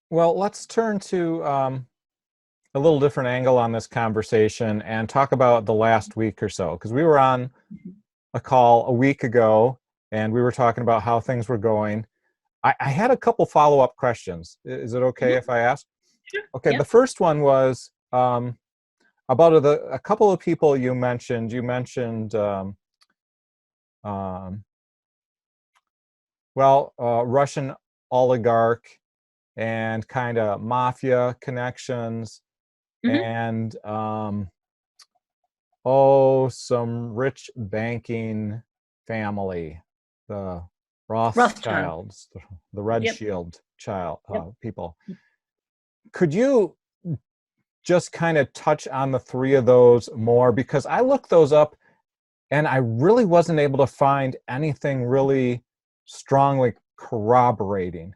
Well, let's turn to a little different angle on this conversation and talk about the last week or so, because we were on a call a week ago and we were talking about how things were going. I had a couple follow-up questions. Is it okay Mhm. if I ask? Sure. Okay, Yeah. the first one was about a couple of people you mentioned. You mentioned, um, Russian oligarch and kind of mafia connections Hmm. and some rich banking family, the Rothschild. Rothschilds, the Red Yep. Shield child Yep. people. Could you just kind of touch on the three of those more? Because I looked those up and I really wasn't able to find anything really strongly corroborating.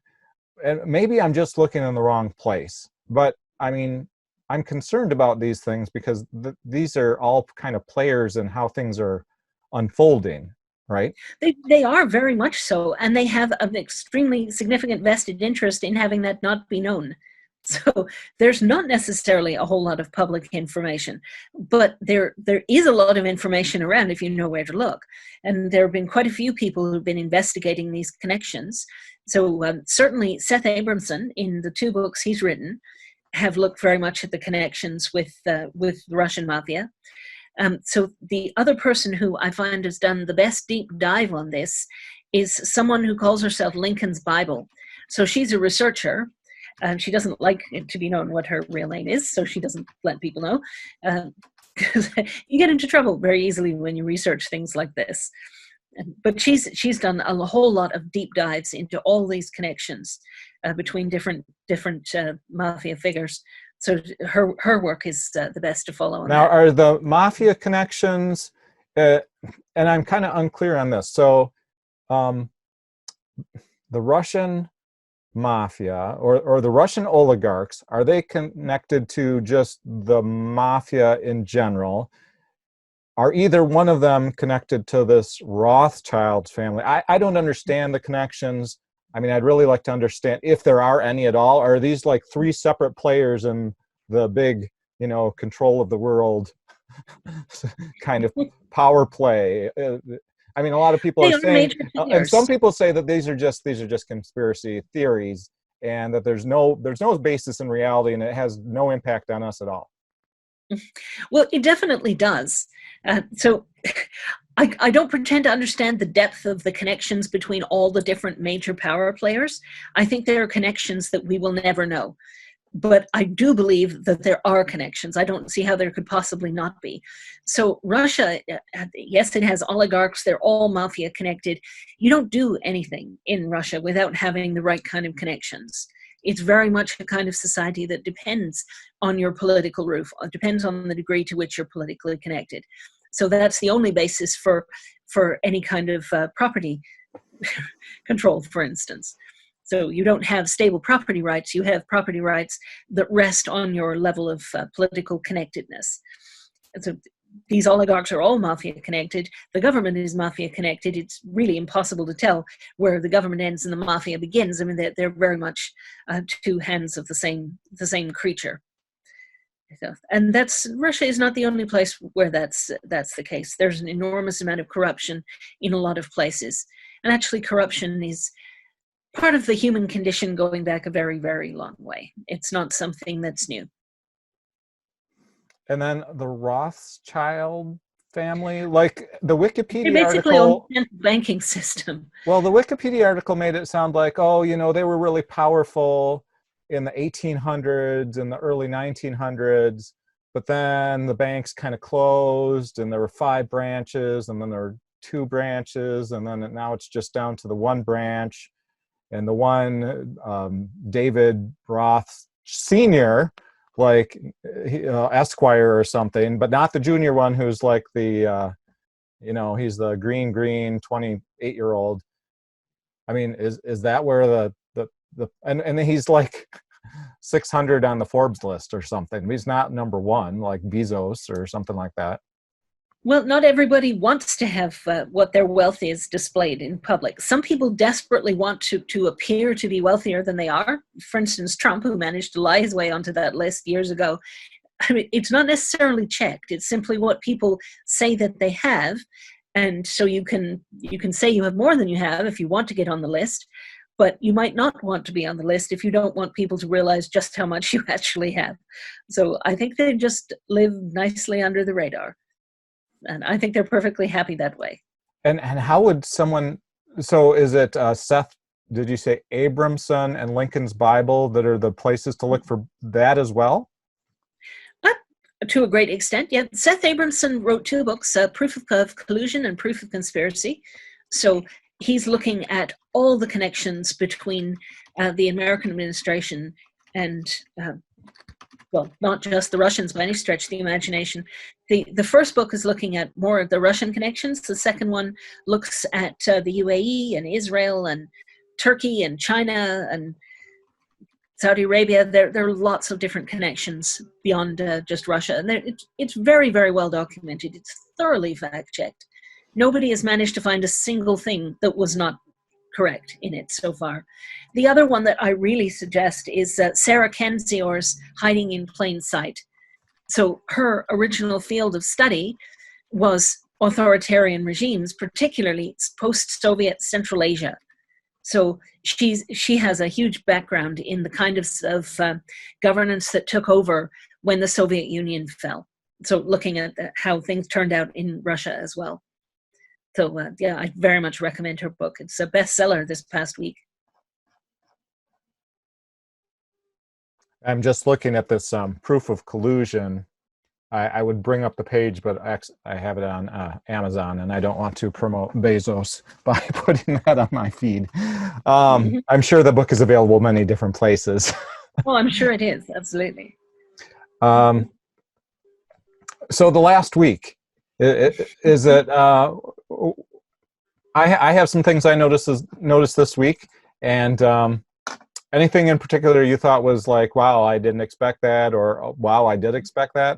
And maybe I'm just looking in the wrong place. But I mean, I'm concerned about these things because these are all kind of players in how things are unfolding, right? They are very much so, and they have an extremely significant vested interest in having that not be known. So there's not necessarily a whole lot of public information, but there is a lot of information around if you know where to look. And there have been quite a few people who've been investigating these connections. So certainly Seth Abramson, in the two books he's written, have looked very much at the connections with the Russian mafia. So the other person who I find has done the best deep dive on this is someone who calls herself Lincoln's Bible. So she's a researcher. She doesn't like it to be known what her real name is, so she doesn't let people know. Because you get into trouble very easily when you research things like this. But she's done a whole lot of deep dives into all these connections between different mafia figures. So her work is the best to follow on Now, that. are the mafia connections, uh, and I'm kind of unclear on this. So, um, the Russian mafia or the Russian oligarchs, are they connected to just the mafia in general? Are either one of them connected to this Rothschild family? I don't understand the connections. I mean, I'd really like to understand if there are any at all. Are these like three separate players in the big, control of the world kind of power play? I mean, a lot of people are They are saying, major and some players. people say that these are just conspiracy theories, and that there's no basis in reality, and it has no impact on us at all. Well, it definitely does. So I don't pretend to understand the depth of the connections between all the different major power players. I think there are connections that we will never know. But I do believe that there are connections. I don't see how there could possibly not be. So Russia, yes, it has oligarchs. They're all mafia connected. You don't do anything in Russia without having the right kind of connections. It's very much a kind of society that depends on your political roof, depends on the degree to which you're politically connected. So that's the only basis for any kind of property control, for instance. So you don't have stable property rights, you have property rights that rest on your level of political connectedness. And so these oligarchs are all mafia connected. The government is mafia connected. It's really impossible to tell where the government ends and the mafia begins. I mean, they're very much two hands of the same creature. So, and that's Russia is not the only place where that's the case. There's an enormous amount of corruption in a lot of places, and actually, corruption is part of the human condition going back a very, very long way. It's not something that's new. And then the Rothschild family, like the They Wikipedia basically own article. the central banking system. Well, the Wikipedia article made it sound like, oh, they were really powerful in the 1800s and the early 1900s, but then the banks kind of closed and there were five branches and then there were two branches and then now it's just down to the one branch. And the one, David Roth Sr., like Esquire or something, but not the junior one who's like he's the green 28-year-old. I mean, is that where and he's like 600 on the Forbes list or something. He's not number one like Bezos or something like that. Well, not everybody wants to have what their wealth is displayed in public. Some people desperately want to appear to be wealthier than they are. For instance, Trump, who managed to lie his way onto that list years ago. I mean, it's not necessarily checked. It's simply what people say that they have. And so you can say you have more than you have if you want to get on the list, but you might not want to be on the list if you don't want people to realize just how much you actually have. So I think they just live nicely under the radar. And I think they're perfectly happy that way. And how would someone, so is it Seth, did you say Abramson and Lincoln's Bible that are the places to look for that as well? To a great extent, yeah. Seth Abramson wrote 2 books, Proof of Collusion and Proof of Conspiracy. So he's looking at all the connections between the American administration and well, not just the Russians by any stretch of the imagination. The first book is looking at more of the Russian connections. The second one looks at the UAE and Israel and Turkey and China and Saudi Arabia. There are lots of different connections beyond just Russia. And it's very, very well documented. It's thoroughly fact-checked. Nobody has managed to find a single thing that was not correct in it so far. The other one that I really suggest is Sarah Kendzior's Hiding in Plain Sight. So her original field of study was authoritarian regimes, particularly post-Soviet Central Asia. So she has a huge background in the kind of governance that took over when the Soviet Union fell. So looking at how things turned out in Russia as well. So yeah, I very much recommend her book. It's a bestseller this past week. I'm just looking at this Proof of Collusion. I would bring up the page, but I have it on Amazon, and I don't want to promote Bezos by putting that on my feed. I'm sure the book is available many different places. Oh, I'm sure it is. Absolutely. So the last week, is it? I have some things I noticed this week, and anything in particular you thought was like, wow, I didn't expect that, or wow, I did expect that?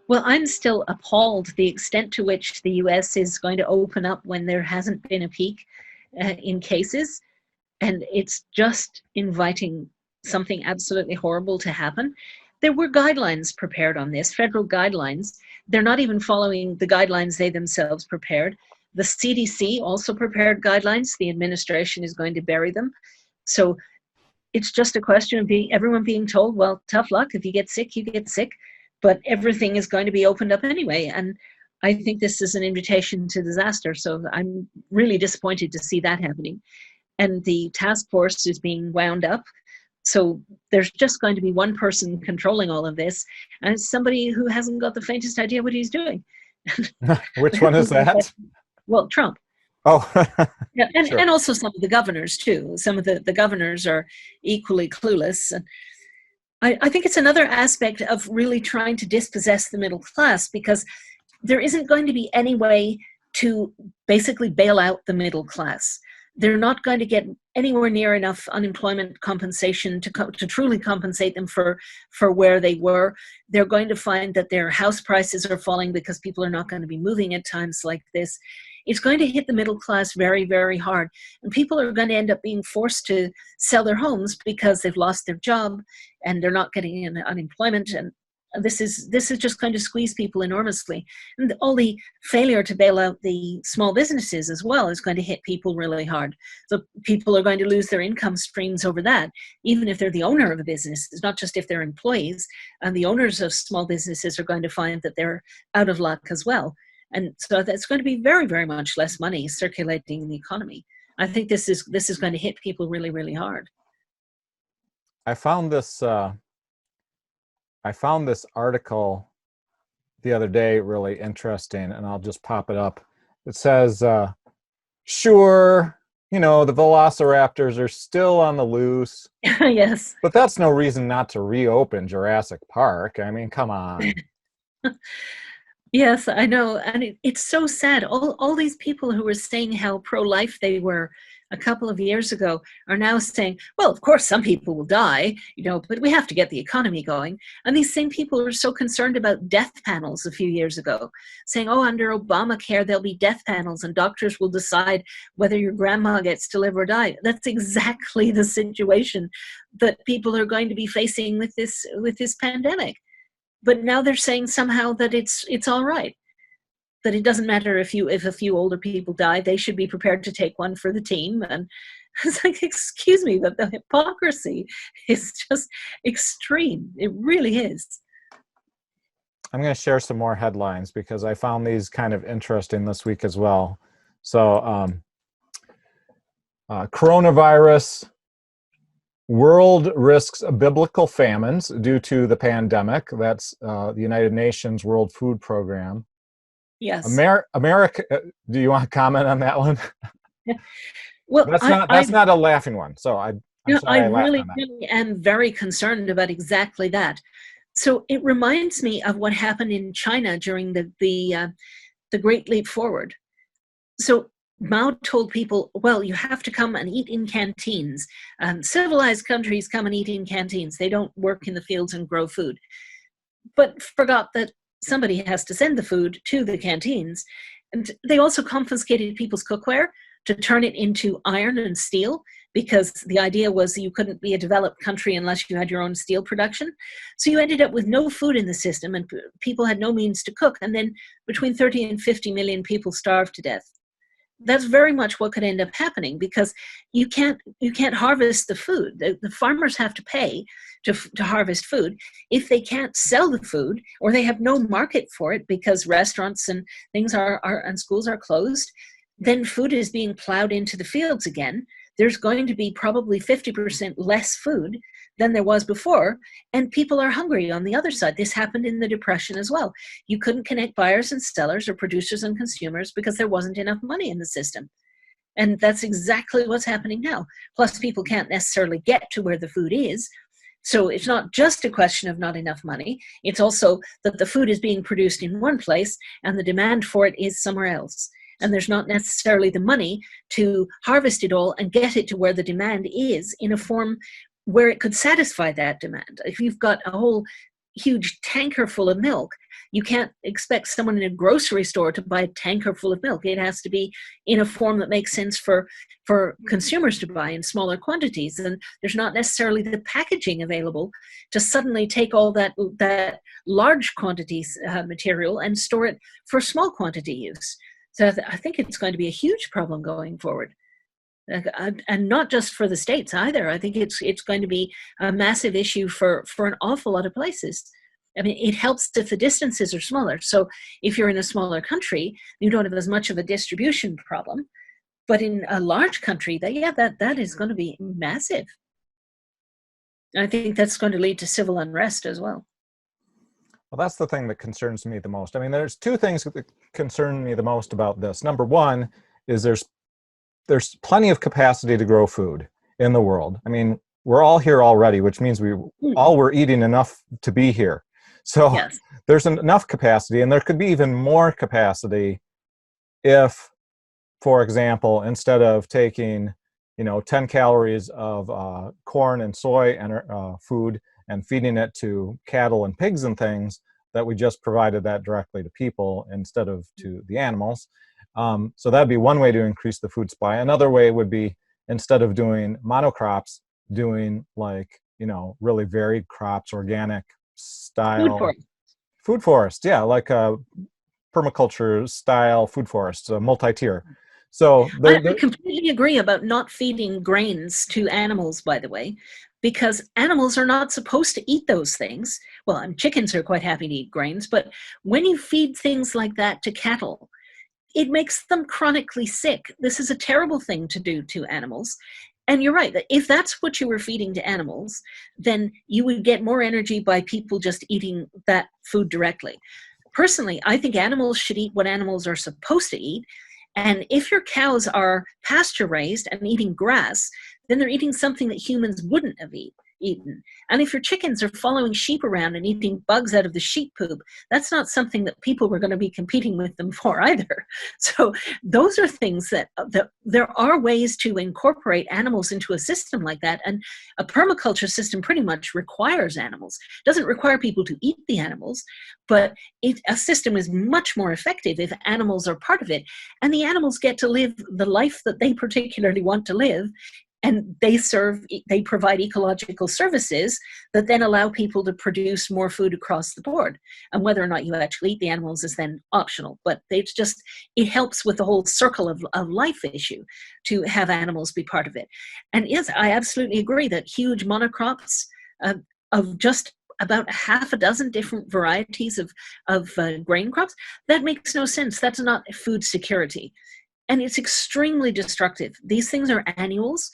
Well, I'm still appalled the extent to which the US is going to open up when there hasn't been a peak in cases. And it's just inviting something absolutely horrible to happen. There were guidelines prepared on this, federal guidelines. They're not even following the guidelines they themselves prepared. The CDC also prepared guidelines. The administration is going to bury them. So it's just a question of everyone being told, well, tough luck. If you get sick, you get sick. But everything is going to be opened up anyway. And I think this is an invitation to disaster. So I'm really disappointed to see that happening. And the task force is being wound up. So there's just going to be one person controlling all of this, and it's somebody who hasn't got the faintest idea what he's doing. Which one is that? Well, Trump. Oh, yeah, sure. And also some of the governors too. Some of the governors are equally clueless. And I think it's another aspect of really trying to dispossess the middle class, because there isn't going to be any way to basically bail out the middle class. They're not going to get anywhere near enough unemployment compensation to truly compensate them for where they were. They're going to find that their house prices are falling because people are not going to be moving at times like this. It's going to hit the middle class very, very hard. And people are going to end up being forced to sell their homes because they've lost their job and they're not getting unemployment. And this is just going to squeeze people enormously. And all the failure to bail out the small businesses as well is going to hit people really hard. So people are going to lose their income streams over that, even if they're the owner of a business. It's not just if they're employees. And the owners of small businesses are going to find that they're out of luck as well. And so that's going to be very, very much less money circulating in the economy. I think this is going to hit people really, really hard. I found this article the other day really interesting, and I'll just pop it up. It says, sure, the velociraptors are still on the loose. Yes. But that's no reason not to reopen Jurassic Park. I mean, come on. Yes, I know. And it's so sad. All these people who were saying how pro-life they were a couple of years ago are now saying, well, of course, some people will die, but we have to get the economy going. And these same people were so concerned about death panels a few years ago, saying, oh, under Obamacare, there'll be death panels and doctors will decide whether your grandma gets to live or die. That's exactly the situation that people are going to be facing with this pandemic. But now they're saying somehow that it's all right, that it doesn't matter if a few older people die, they should be prepared to take one for the team. And it's like, excuse me, but the hypocrisy is just extreme. It really is. I'm going to share some more headlines because I found these kind of interesting this week as well. So, coronavirus, world risks biblical famines due to the pandemic. That's the United Nations World Food Program. Yes. America. Do you want to comment on that one? Yeah. Well, that's not a laughing one. So I really am very concerned about exactly that. So it reminds me of what happened in China during the Great Leap Forward. So Mao told people, well, you have to come and eat in canteens. Civilized countries come and eat in canteens. They don't work in the fields and grow food. But forgot that somebody has to send the food to the canteens. And they also confiscated people's cookware to turn it into iron and steel, because the idea was you couldn't be a developed country unless you had your own steel production. So you ended up with no food in the system and people had no means to cook. And then between 30 and 50 million people starved to death. That's very much what could end up happening, because you can't harvest the food. The farmers have to pay to harvest food. If they can't sell the food, or they have no market for it because restaurants and things and schools are closed, then food is being plowed into the fields again. There's going to be probably 50% less food than there was before, and people are hungry on the other side. This happened in the Depression as well. You couldn't connect buyers and sellers or producers and consumers because there wasn't enough money in the system. And that's exactly what's happening now. Plus, people can't necessarily get to where the food is. So it's not just a question of not enough money. It's also that the food is being produced in one place and the demand for it is somewhere else. And there's not necessarily the money to harvest it all and get it to where the demand is in a form where it could satisfy that demand. If you've got a whole huge tanker full of milk, you can't expect someone in a grocery store to buy a tanker full of milk. It has to be in a form that makes sense for consumers to buy in smaller quantities. And there's not necessarily the packaging available to suddenly take all that large quantities material and store it for small quantity use. So I think it's going to be a huge problem going forward. And not just for the States either. I think it's going to be a massive issue for an awful lot of places. I mean, it helps if the distances are smaller. So if you're in a smaller country, you don't have as much of a distribution problem. But in a large country, that is going to be massive. And I think that's going to lead to civil unrest as well. Well, that's the thing that concerns me the most. I mean, there's two things that concern me the most about this. Number one is there's plenty of capacity to grow food in the world. I mean, we're all here already, which means we're eating enough to be here. So yes, there's enough capacity, and there could be even more capacity if, for example, instead of taking 10 calories of corn and soy and food and feeding it to cattle and pigs and things, that we just provided that directly to people instead of to the animals. So that'd be one way to increase the food supply. Another way would be, instead of doing monocrops, doing really varied crops, organic style food forest. Yeah, like a permaculture style food forest, a multi-tier. So I completely agree about not feeding grains to animals, by the way, because animals are not supposed to eat those things. Well, chickens are quite happy to eat grains, but when you feed things like that to cattle, it makes them chronically sick. This is a terrible thing to do to animals. And you're right, that if that's what you were feeding to animals, then you would get more energy by people just eating that food directly. Personally, I think animals should eat what animals are supposed to eat. And if your cows are pasture raised and eating grass, then they're eating something that humans wouldn't have eaten. eaten. And if your chickens are following sheep around and eating bugs out of the sheep poop, that's not something that people were going to be competing with them for either. So those are things that there are ways to incorporate animals into a system like that. And a permaculture system pretty much requires animals. It doesn't require people to eat the animals, but a system is much more effective if animals are part of it. And the animals get to live the life that they particularly want to live, and they provide ecological services that then allow people to produce more food across the board. And whether or not you actually eat the animals is then optional, but it helps with the whole circle of life issue to have animals be part of it. And yes, I absolutely agree that huge monocrops of just about half a dozen different varieties of grain crops, that makes no sense. That's not food security. And it's extremely destructive. These things are annuals.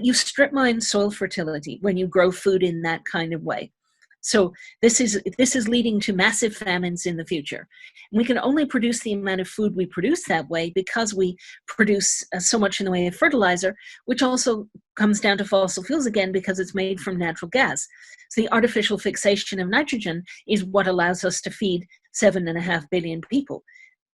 You strip mine soil fertility when you grow food in that kind of way. So this is leading to massive famines in the future. And we can only produce the amount of food we produce that way because we produce so much in the way of fertilizer, which also comes down to fossil fuels again because it's made from natural gas. So the artificial fixation of nitrogen is what allows us to feed 7.5 billion people.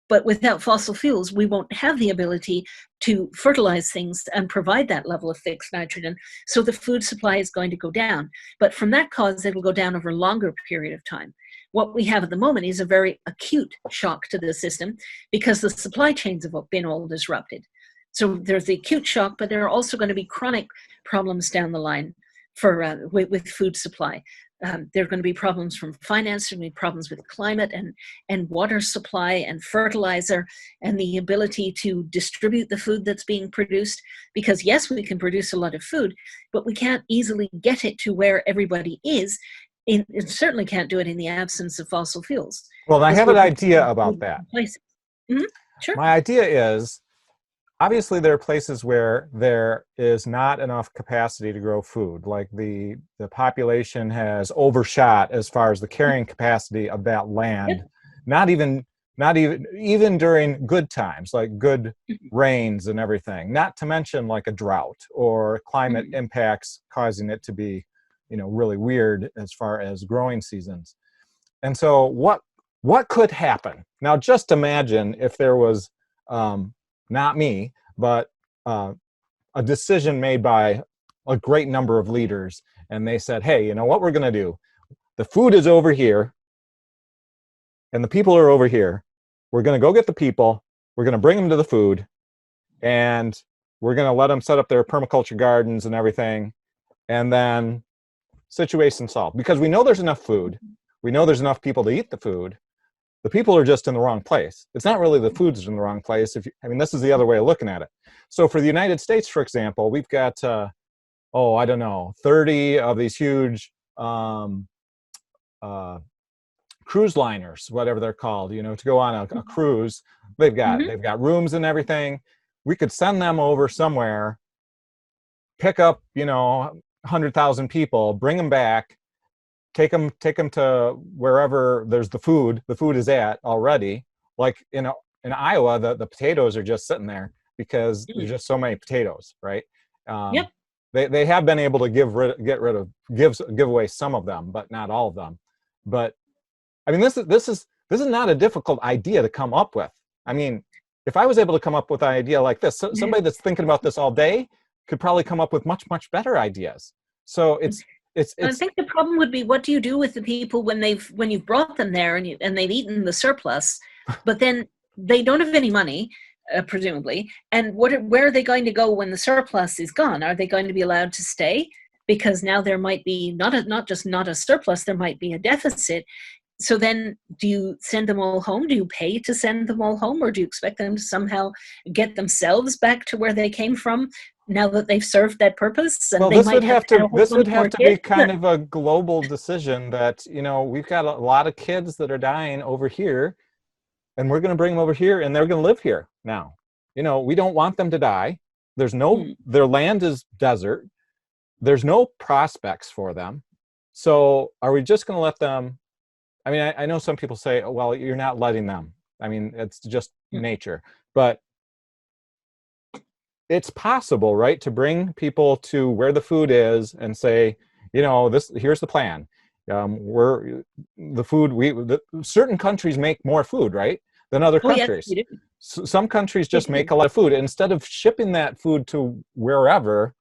But without fossil fuels, we won't have the ability to fertilize things and provide that level of fixed nitrogen. So the food supply is going to go down. But from that cause, it'll go down over a longer period of time. What we have at the moment is a very acute shock to the system because the supply chains have been all disrupted. So there's the acute shock, but there are also going to be chronic problems down the line with food supply. There are going to be problems from finance, there are going to be problems with climate and water supply and fertilizer and the ability to distribute the food that's being produced. Because yes, we can produce a lot of food, but we can't easily get it to where everybody is. It certainly can't do it in the absence of fossil fuels. Well, I have an idea about that. Mm-hmm. Sure. My idea is, obviously, there are places where there is not enough capacity to grow food. Like the population has overshot as far as the carrying capacity of that land. Yep. Not even during good times, like good rains and everything. Not to mention like a drought or climate impacts causing it to be, really weird as far as growing seasons. And so what could happen? Now, just imagine if there was not me, but a decision made by a great number of leaders, and they said, hey, you know what we're going to do? The food is over here, and the people are over here. We're going to go get the people, we're going to bring them to the food, and we're going to let them set up their permaculture gardens and everything, and then situation solved. Because we know there's enough food, we know there's enough people to eat the food. The people are just in the wrong place. It's not really the food's in the wrong place. This is the other way of looking at it. So for the United States, for example, we've got, 30 of these huge cruise liners, whatever they're called, to go on a cruise. They've got rooms and everything. We could send them over somewhere, pick up, 100,000 people, bring them back, take them to wherever there's the food is at already. Like in Iowa, the potatoes are just sitting there because there's just so many potatoes, right? Yep. They have been able to give away some of them, but not all of them. But this is not a difficult idea to come up with. If I was able to come up with an idea like this, somebody that's thinking about this all day could probably come up with much, much better ideas. So I think the problem would be, what do you do with the people when you've brought them there and they've eaten the surplus, but then they don't have any money, presumably, and where are they going to go when the surplus is gone? Are they going to be allowed to stay? Because now there might be not just not a surplus, there might be a deficit. So then, do you send them all home? Do you pay to send them all home, or do you expect them to somehow get themselves back to where they came from now that they've served that purpose? And this would have to be kind of a global decision that, we've got a lot of kids that are dying over here, and we're going to bring them over here, and they're going to live here now. We don't want them to die. Their land is desert. There's no prospects for them. So are we just going to let them? I know some people say, oh, well, you're not letting them. It's just nature. But it's possible, right, to bring people to where the food is and say, you know, here's the plan. Certain countries make more food, right, than other Oh, yes, countries. we do. Some countries just make a lot of food. Instead of shipping that food to wherever,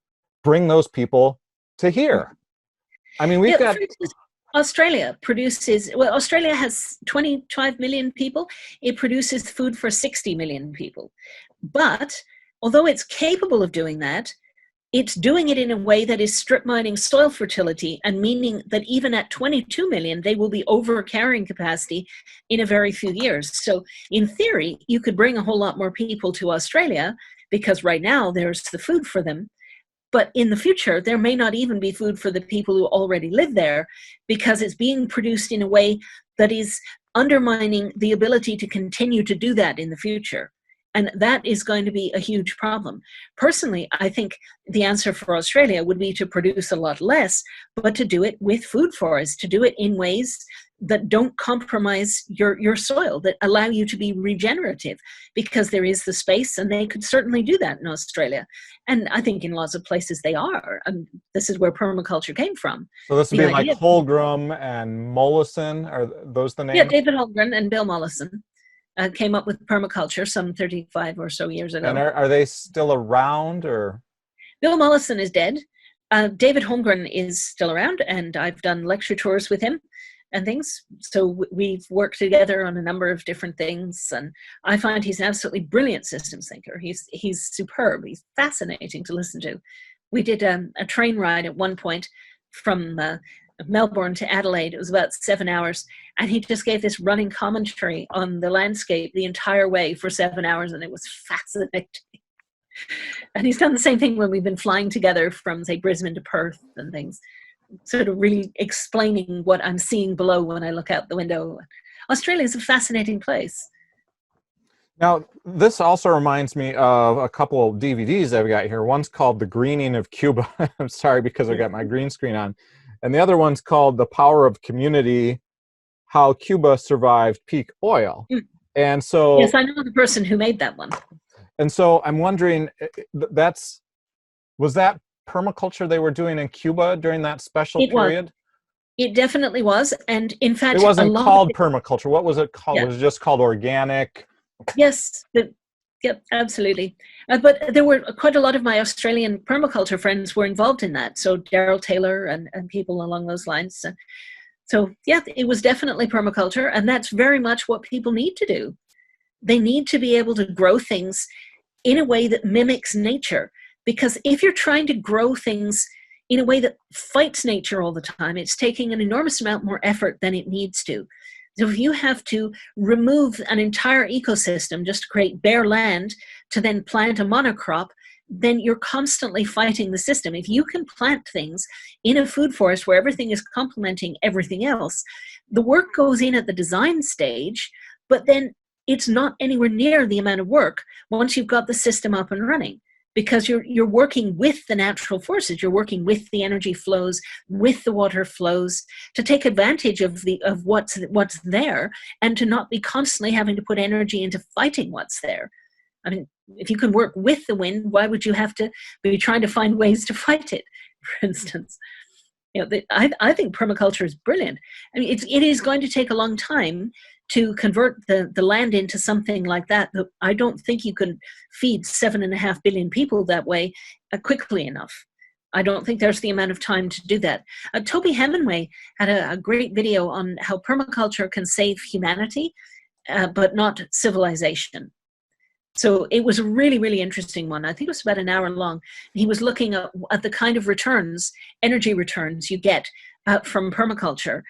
bring those people to here. I mean, we've got... For instance, Australia produces, well, Australia has 25 million people. It produces food for 60 million people. But although it's capable of doing that, it's doing it in a way that is strip mining soil fertility, and meaning that even at 22 million, they will be over carrying capacity in a very few years. So in theory, you could bring a whole lot more people to Australia, because right now there's the food for them. But in the future, there may not even be food for the people who already live there, because it's being produced in a way that is undermining the ability to continue to do that in the future. And that is going to be a huge problem. Personally, I think the answer for Australia would be to produce a lot less, but to do it with food forests, to do it in ways that don't compromise your soil, that allow you to be regenerative, because there is the space, and they could certainly do that in Australia. And I think in lots of places they are. And this is where permaculture came from. So this would be like Holmgren and Mollison, are those the names? Yeah, David Holmgren and Bill Mollison came up with permaculture some 35 or so years ago. And are they still around, or? Bill Mollison is dead. David Holmgren is still around, and I've done lecture tours with him and things. So we've worked together on a number of different things, and I find he's an absolutely brilliant systems thinker. He's superb. He's fascinating to listen to. We did a train ride at one point from Melbourne to Adelaide. It was about 7 hours, and he just gave this running commentary on the landscape the entire way for 7 hours, and it was fascinating. And he's done the same thing when we've been flying together from, say, Brisbane to Perth and things, sort of really explaining what I'm seeing below when I look out the window. Australia is a fascinating place. Now, this also reminds me of a couple of DVDs I've got here. One's called The Greening of Cuba. I'm sorry, because I got my green screen on. And the other one's called The Power of Community, How Cuba Survived Peak Oil. And so... Yes, I know the person who made that one. And so I'm wondering, was that permaculture they were doing in Cuba during that special period? It definitely was. And in fact... It wasn't called permaculture. What was it called? Yeah. Was it just called organic? Yes. Yep, absolutely. But there were quite a lot of my Australian permaculture friends were involved in that. So Daryl Taylor and people along those lines. So yeah, it was definitely permaculture. And that's very much what people need to do. They need to be able to grow things in a way that mimics nature. Because if you're trying to grow things in a way that fights nature all the time, it's taking an enormous amount more effort than it needs to. So if you have to remove an entire ecosystem just to create bare land to then plant a monocrop, then you're constantly fighting the system. If you can plant things in a food forest where everything is complementing everything else, the work goes in at the design stage, but then it's not anywhere near the amount of work once you've got the system up and running. Because you're working with the natural forces, you're working with the energy flows, with the water flows, to take advantage of what's there, and to not be constantly having to put energy into fighting what's there. I mean, if you can work with the wind, why would you have to be trying to find ways to fight it, for instance? You know, I think permaculture is brilliant. I mean, it is going to take a long time to convert the land into something like that. I don't think you can feed 7.5 billion people that way quickly enough. I don't think there's the amount of time to do that. Toby Hemingway had a great video on how permaculture can save humanity, but not civilization. So it was a really, really interesting one. I think it was about an hour long. He was looking at the kind of returns, energy returns you get from permaculture,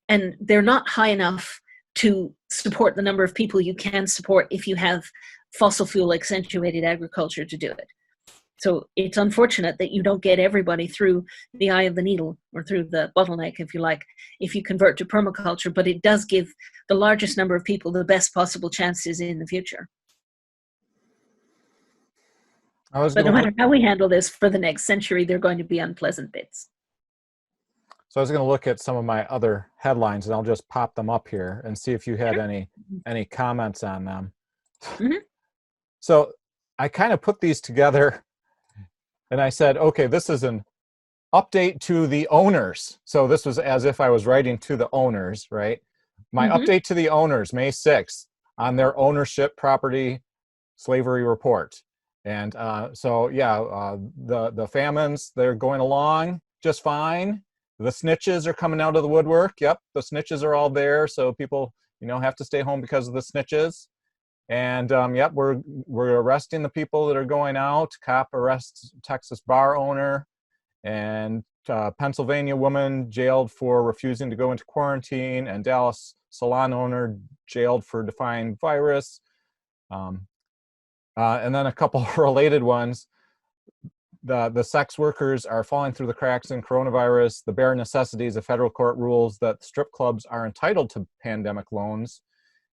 and they're not high enough to support the number of people you can support if you have fossil fuel accentuated agriculture to do it. So it's unfortunate that you don't get everybody through the eye of the needle, or through the bottleneck, if you like, if you convert to permaculture, but it does give the largest number of people the best possible chances in the future. But no matter how we handle this for the next century, there are going to be unpleasant bits. So I was going to look at some of my other headlines, and I'll just pop them up here and see if you had any comments on them. Mm-hmm. So I kind of put these together, and I said, okay, this is an update to the owners. So this was as if I was writing to the owners, right? My update to the owners, May 6th, on their ownership property slavery report. And so, yeah, the famines, they're going along just fine. The snitches are coming out of the woodwork. Yep, the snitches are all there. So people, have to stay home because of the snitches. And yep, we're arresting the people that are going out. Cop arrests Texas bar owner, and Pennsylvania woman jailed for refusing to go into quarantine, and Dallas salon owner jailed for defying virus. And then a couple related ones. The sex workers are falling through the cracks in coronavirus. The bare necessities of federal court rules that strip clubs are entitled to pandemic loans.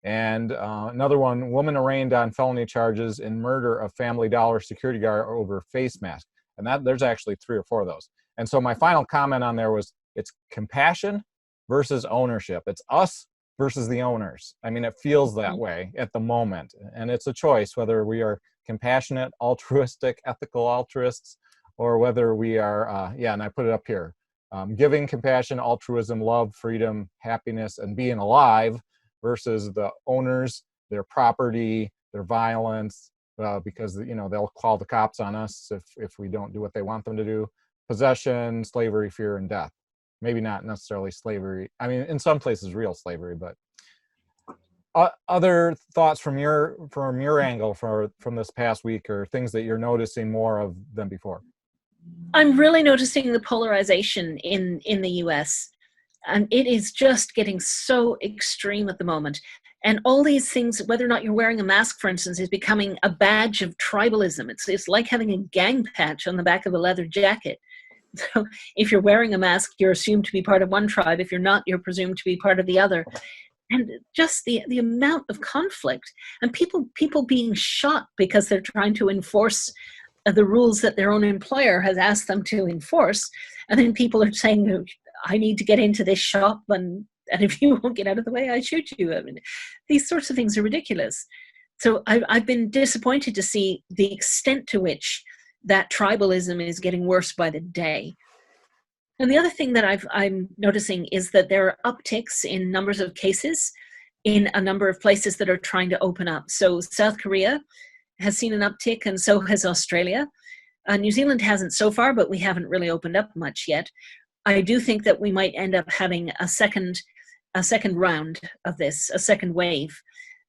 And another one, woman arraigned on felony charges in murder of Family Dollar security guard over face mask. And there's actually 3 or 4 of those. And so my final comment on there was, it's compassion versus ownership. It's us versus the owners. I mean, it feels that way at the moment. And it's a choice whether we are compassionate, altruistic, ethical altruists, or whether we are, and I put it up here, giving, compassion, altruism, love, freedom, happiness, and being alive, versus the owners, their property, their violence, because they'll call the cops on us if we don't do what they want them to do. Possession, slavery, fear, and death. Maybe not necessarily slavery. I mean, in some places, real slavery. But other thoughts from your angle from this past week, or things that you're noticing more of than before? I'm really noticing the polarization in the U.S. And it is just getting so extreme at the moment. And all these things, whether or not you're wearing a mask, for instance, is becoming a badge of tribalism. It's like having a gang patch on the back of a leather jacket. So if you're wearing a mask, you're assumed to be part of one tribe. If you're not, you're presumed to be part of the other. And just the amount of conflict, and people being shot because they're trying to enforce the rules that their own employer has asked them to enforce. And then people are saying, I need to get into this shop, and if you won't get out of the way, I shoot you. I mean, these sorts of things are ridiculous. So I've been disappointed to see the extent to which that tribalism is getting worse by the day. And the other thing that I'm noticing is that there are upticks in numbers of cases in a number of places that are trying to open up. So South Korea has seen an uptick, and so has Australia. New Zealand hasn't so far, but we haven't really opened up much yet. I do think that we might end up having a second round of this, a second wave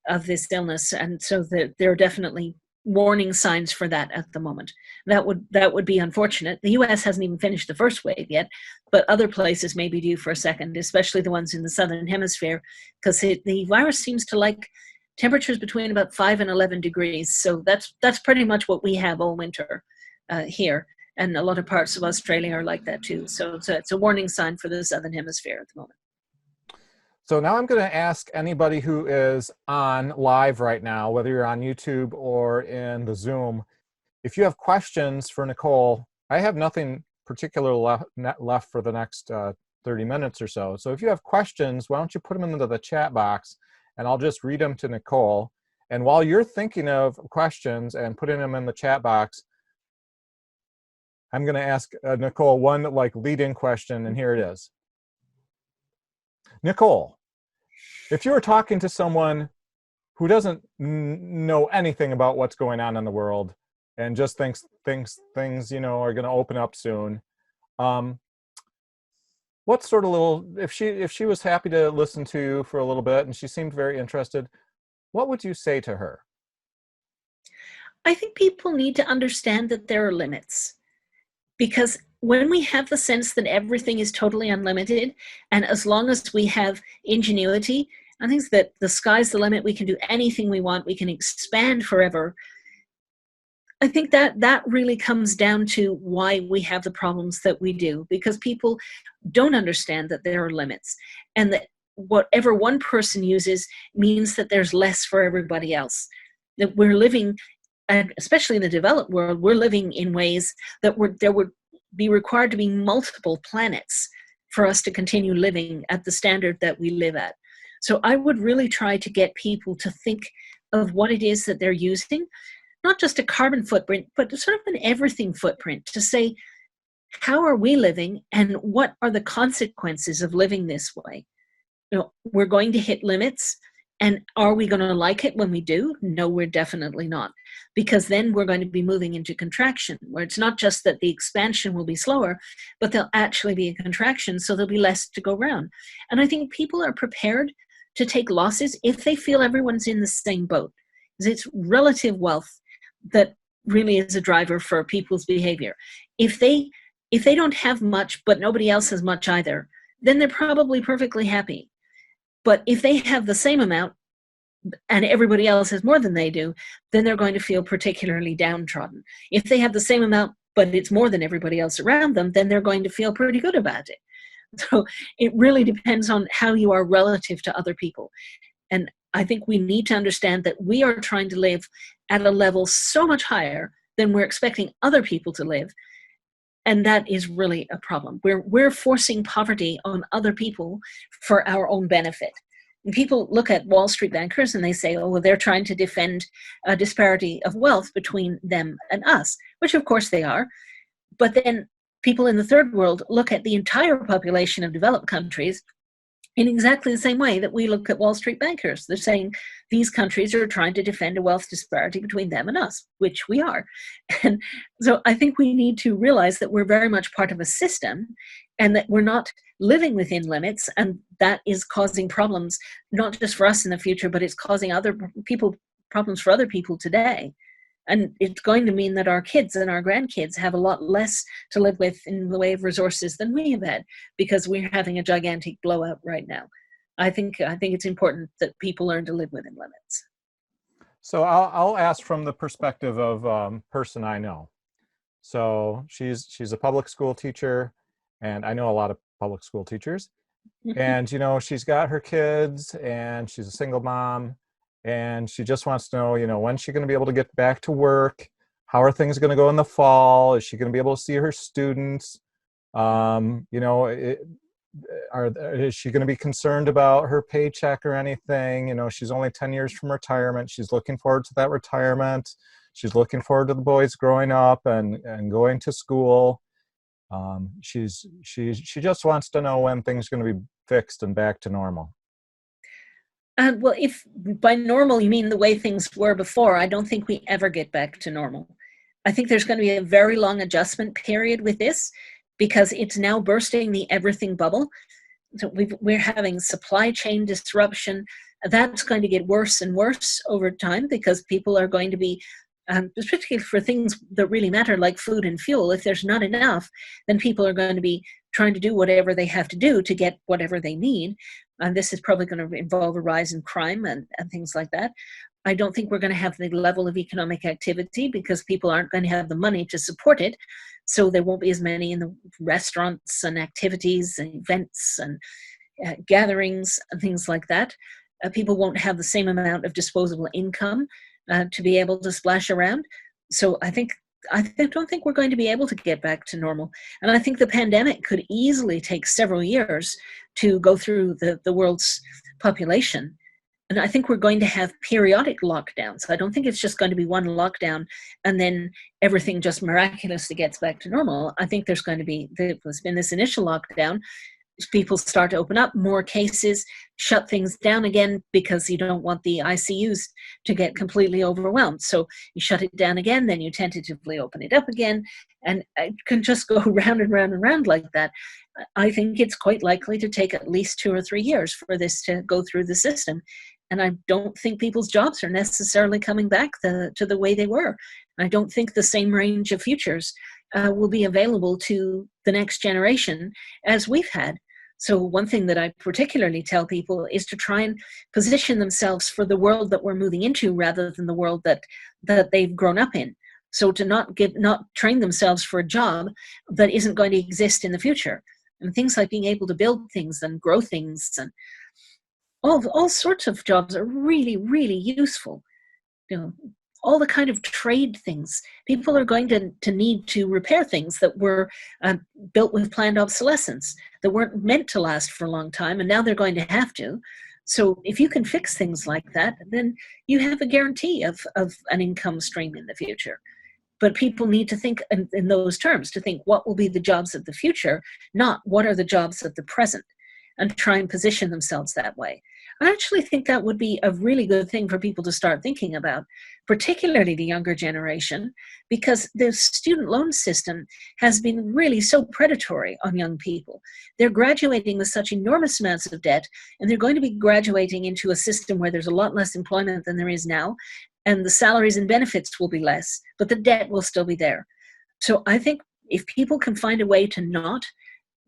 of this illness, and so there are definitely warning signs for that at the moment. That would be unfortunate. The U.S. hasn't even finished the first wave yet, but other places may be due for a second, especially the ones in the southern hemisphere, because the virus seems to like temperatures between about 5 and 11 degrees. So that's pretty much what we have all winter here. And a lot of parts of Australia are like that too. So it's a warning sign for the southern hemisphere at the moment. So now I'm going to ask anybody who is on live right now, whether you're on YouTube or in the Zoom, if you have questions for Nicole. I have nothing particular left for the next 30 minutes or so. So if you have questions, why don't you put them into the chat box, and I'll just read them to Nicole. And while you're thinking of questions and putting them in the chat box, I'm going to ask Nicole one lead-in question, and here it is. Nicole, if you were talking to someone who doesn't know anything about what's going on in the world and just thinks things are going to open up soon, what sort of if she was happy to listen to you for a little bit and she seemed very interested, what would you say to her? I think people need to understand that there are limits, because when we have the sense that everything is totally unlimited, and as long as we have ingenuity, I think that the sky's the limit, we can do anything we want, we can expand forever. I think that really comes down to why we have the problems that we do, because people don't understand that there are limits, and that whatever one person uses means that there's less for everybody else. That we're living, and especially in the developed world, we're living in ways that there would be required to be multiple planets for us to continue living at the standard that we live at. So I would really try to get people to think of what it is that they're using, not just a carbon footprint, but sort of an everything footprint, to say, how are we living and what are the consequences of living this way? We're going to hit limits. And are we going to like it when we do? No, we're definitely not. Because then we're going to be moving into contraction, where it's not just that the expansion will be slower, but there'll actually be a contraction, so there'll be less to go around. And I think people are prepared to take losses if they feel everyone's in the same boat. Because it's relative wealth that really is a driver for people's behavior. If they don't have much, but nobody else has much either, then they're probably perfectly happy. But if they have the same amount and everybody else has more than they do, then they're going to feel particularly downtrodden. If they have the same amount, but it's more than everybody else around them, then they're going to feel pretty good about it. So it really depends on how you are relative to other people. And I think we need to understand that we are trying to live at a level so much higher than we're expecting other people to live. And that is really a problem. We're forcing poverty on other people for our own benefit. And people look at Wall Street bankers and they say, oh, well, they're trying to defend a disparity of wealth between them and us, which of course they are. But then people in the third world look at the entire population of developed countries in exactly the same way that we look at Wall Street bankers. They're saying these countries are trying to defend a wealth disparity between them and us, which we are. And so I think we need to realize that we're very much part of a system and that we're not living within limits, and that is causing problems, not just for us in the future, but it's causing other people problems for other people today. And it's going to mean that our kids and our grandkids have a lot less to live with in the way of resources than we have had, because we're having a gigantic blowout right now. I think it's important that people learn to live within limits. So I'll ask from the perspective of person I know. So she's a public school teacher, and I know a lot of public school teachers. And she's got her kids, and she's a single mom. And she just wants to know, when's she going to be able to get back to work? How are things going to go in the fall? Is she going to be able to see her students? Is she going to be concerned about her paycheck or anything? She's only 10 years from retirement. She's looking forward to that retirement. She's looking forward to the boys growing up and going to school. She just wants to know when things are going to be fixed and back to normal. Well, if by normal you mean the way things were before, I don't think we ever get back to normal. I think there's going to be a very long adjustment period with this, because it's now bursting the everything bubble. So we're having supply chain disruption. That's going to get worse and worse over time, because people are going to be, particularly for things that really matter, like food and fuel, if there's not enough, then people are going to be trying to do whatever they have to do to get whatever they need. And this is probably going to involve a rise in crime and things like that. I don't think we're going to have the level of economic activity, because people aren't going to have the money to support it. So there won't be as many in the restaurants and activities and events and gatherings and things like that. People won't have the same amount of disposable income to be able to splash around. So I don't think we're going to be able to get back to normal. And I think the pandemic could easily take several years to go through the world's population. And I think we're going to have periodic lockdowns. I don't think it's just going to be one lockdown and then everything just miraculously gets back to normal. I think there's been this initial lockdown. People start to open up, more cases, shut things down again, because you don't want the ICUs to get completely overwhelmed. So you shut it down again, then you tentatively open it up again, and it can just go round and round and round like that. I think it's quite likely to take at least 2 or 3 years for this to go through the system. And I don't think people's jobs are necessarily coming back to the way they were. I don't think the same range of futures will be available to the next generation as we've had. So one thing that I particularly tell people is to try and position themselves for the world that we're moving into, rather than the world that they've grown up in. So to not train themselves for a job that isn't going to exist in the future. And things like being able to build things and grow things and all sorts of jobs are really, really useful. All the kind of trade things. People are going to need to repair things that were built with planned obsolescence, that weren't meant to last for a long time, and now they're going to have to. So if you can fix things like that, then you have a guarantee of an income stream in the future. But people need to think in those terms, to think what will be the jobs of the future, not what are the jobs of the present, and try and position themselves that way. I actually think that would be a really good thing for people to start thinking about, particularly the younger generation, because the student loan system has been really so predatory on young people. They're graduating with such enormous amounts of debt, and they're going to be graduating into a system where there's a lot less employment than there is now, and the salaries and benefits will be less, but the debt will still be there. So I think if people can find a way to not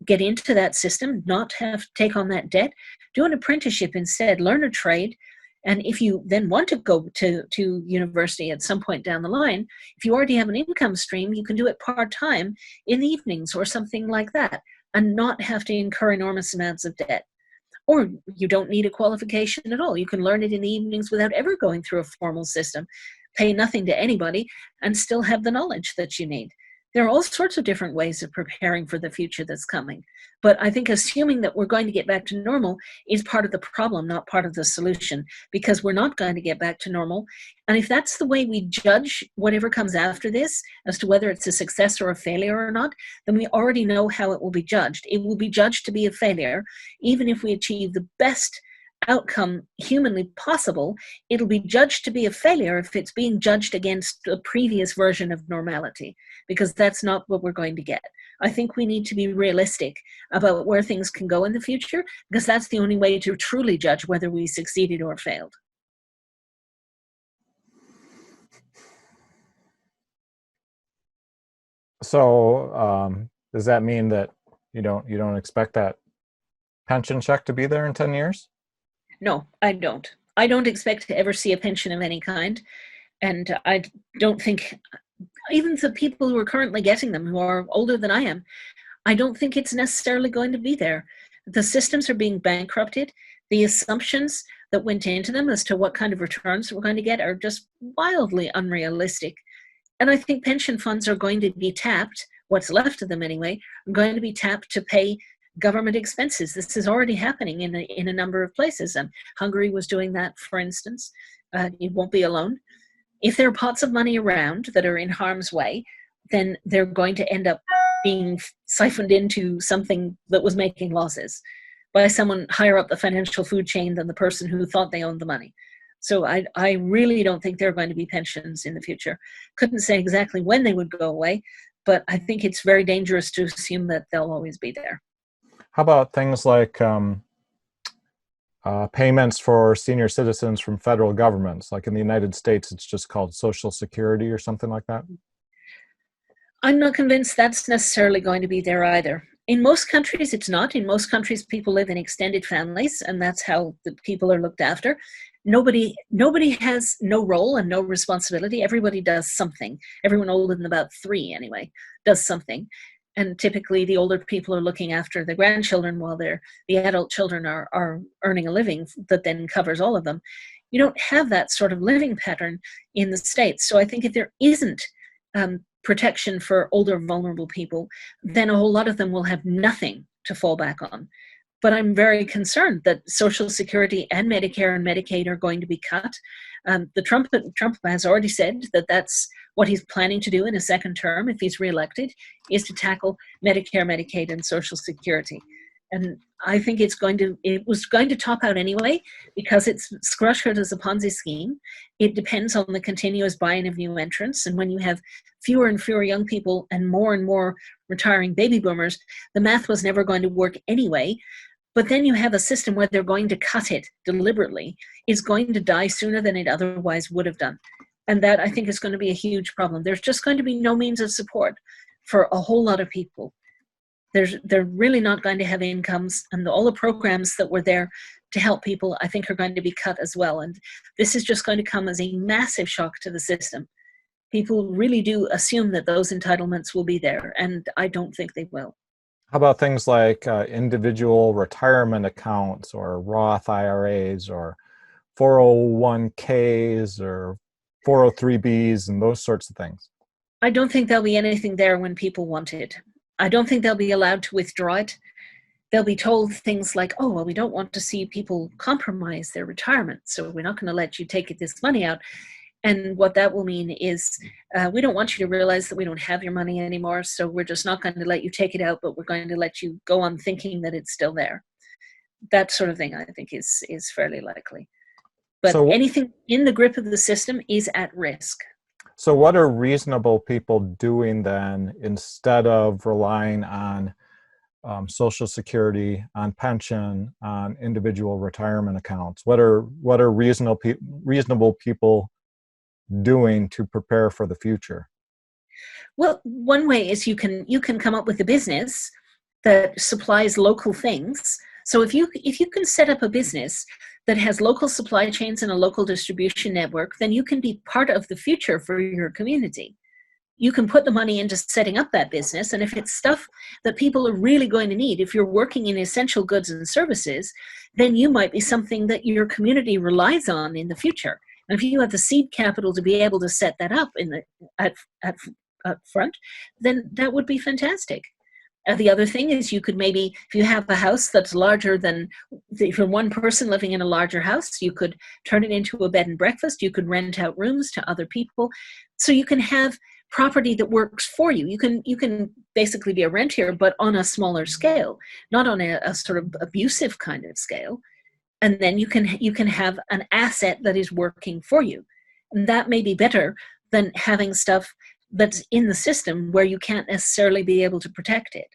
get into that system, not have to take on that debt, do an apprenticeship instead, learn a trade. And if you then want to go to university at some point down the line, if you already have an income stream, you can do it part-time in the evenings or something like that, and not have to incur enormous amounts of debt. Or you don't need a qualification at all. You can learn it in the evenings without ever going through a formal system, pay nothing to anybody, and still have the knowledge that you need. There are all sorts of different ways of preparing for the future that's coming. But I think assuming that we're going to get back to normal is part of the problem, not part of the solution, because we're not going to get back to normal. And if that's the way we judge whatever comes after this, as to whether it's a success or a failure or not, then we already know how it will be judged. It will be judged to be a failure, even if we achieve the best outcome humanly possible. It'll be judged to be a failure if it's being judged against a previous version of normality, because that's not what we're going to get. I think we need to be realistic about where things can go in the future, because that's the only way to truly judge whether we succeeded or failed. So does that mean that you don't expect that pension check to be there in 10 years? No, I don't. I don't expect to ever see a pension of any kind. And I don't think, even the people who are currently getting them, who are older than I am, I don't think it's necessarily going to be there. The systems are being bankrupted. The assumptions that went into them as to what kind of returns we're going to get are just wildly unrealistic. And I think pension funds are going to be tapped, what's left of them anyway, are going to be tapped to pay government expenses. This is already happening in a number of places. And Hungary was doing that, for instance. You won't be alone. If there are pots of money around that are in harm's way, then they're going to end up being siphoned into something that was making losses by someone higher up the financial food chain than the person who thought they owned the money. So I really don't think there are going to be pensions in the future. Couldn't say exactly when they would go away, but I think it's very dangerous to assume that they'll always be there. How about things like payments for senior citizens from federal governments? Like in the United States, it's just called Social Security or something like that. I'm not convinced that's necessarily going to be there either. In most countries, it's not. In most countries, people live in extended families, and that's how the people are looked after. Nobody has no role and no responsibility. Everybody does something. Everyone older than about 3, anyway, does something. And typically the older people are looking after the grandchildren while the adult children are earning a living that then covers all of them. You don't have that sort of living pattern in the States. So I think if there isn't protection for older, vulnerable people, then a whole lot of them will have nothing to fall back on. But I'm very concerned that Social Security and Medicare and Medicaid are going to be cut. Trump has already said that that's what he's planning to do in a second term, if he's reelected, is to tackle Medicare, Medicaid, and Social Security. And I think it was going to top out anyway, because it's structured as a Ponzi scheme. It depends on the continuous buy-in of new entrants. And when you have fewer and fewer young people and more retiring baby boomers, the math was never going to work anyway. But then you have a system where they're going to cut it deliberately. It's going to die sooner than it otherwise would have done. And that, I think, is going to be a huge problem. There's just going to be no means of support for a whole lot of people. They're really not going to have incomes, and all the programs that were there to help people, I think, are going to be cut as well. And this is just going to come as a massive shock to the system. People really do assume that those entitlements will be there, and I don't think they will. How about things like individual retirement accounts or Roth IRAs or 401ks or 403bs and those sorts of things? I don't think there'll be anything there when people want it. I don't think they'll be allowed to withdraw it. They'll be told things like, oh, well, we don't want to see people compromise their retirement, so we're not going to let you take this money out. And what that will mean is we don't want you to realize that we don't have your money anymore, so we're just not going to let you take it out, but we're going to let you go on thinking that it's still there. That sort of thing, I think, is fairly likely. But So, anything in the grip of the system is at risk. so what are reasonable people doing then, instead of relying on Social Security, on pension, on individual retirement accounts? What are reasonable people doing to prepare for the future? Well, one way is you can come up with a business that supplies local things. So if you can set up a business that has local supply chains and a local distribution network, then you can be part of the future for your community. You can put the money into setting up that business, and if it's stuff that people are really going to need, if you're working in essential goods and services, then you might be something that your community relies on in the future. And if you have the seed capital to be able to set that up at front, then that would be fantastic. The other thing is you could maybe, if you have a house that's larger than, if you're one person living in a larger house, you could turn it into a bed and breakfast. You could rent out rooms to other people. So you can have property that works for you. You can basically be a rentier, but on a smaller scale, not on a sort of abusive kind of scale. And then you can have an asset that is working for you. And that may be better than having stuff that's in the system where you can't necessarily be able to protect it.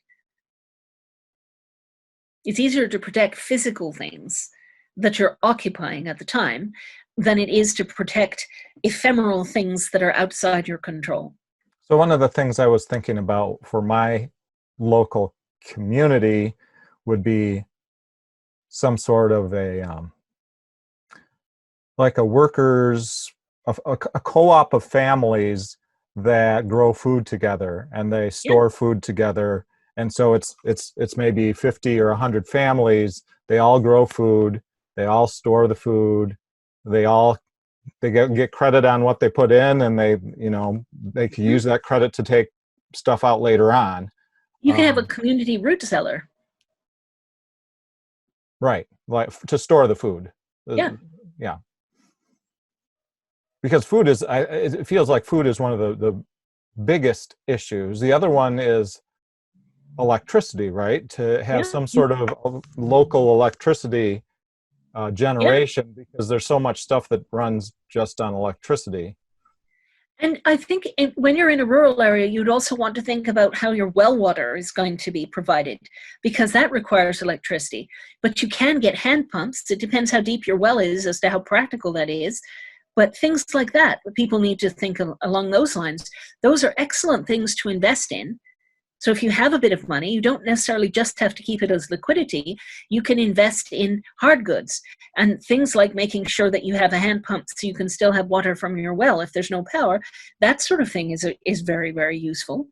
It's easier to protect physical things that you're occupying at the time than it is to protect ephemeral things that are outside your control. So one of the things I was thinking about for my local community would be some sort of like a workers, a co-op of families that grow food together, and they store food together. And so it's maybe 50 or 100 families. They all grow food. They all store the food. They get credit on what they put in, and they can use that credit to take stuff out later on. You can have a community root cellar. Right, like to store the food. Yeah. Because food is, it feels like food is one of the biggest issues. The other one is electricity, right? To have some sort of local electricity generation, because there's so much stuff that runs just on electricity. And I think when you're in a rural area, you'd also want to think about how your well water is going to be provided, because that requires electricity. But you can get hand pumps. It depends how deep your well is as to how practical that is. But things like that, people need to think along those lines. Those are excellent things to invest in. So if you have a bit of money, you don't necessarily just have to keep it as liquidity. You can invest in hard goods and things like making sure that you have a hand pump so you can still have water from your well if there's no power. That sort of thing is very, very useful.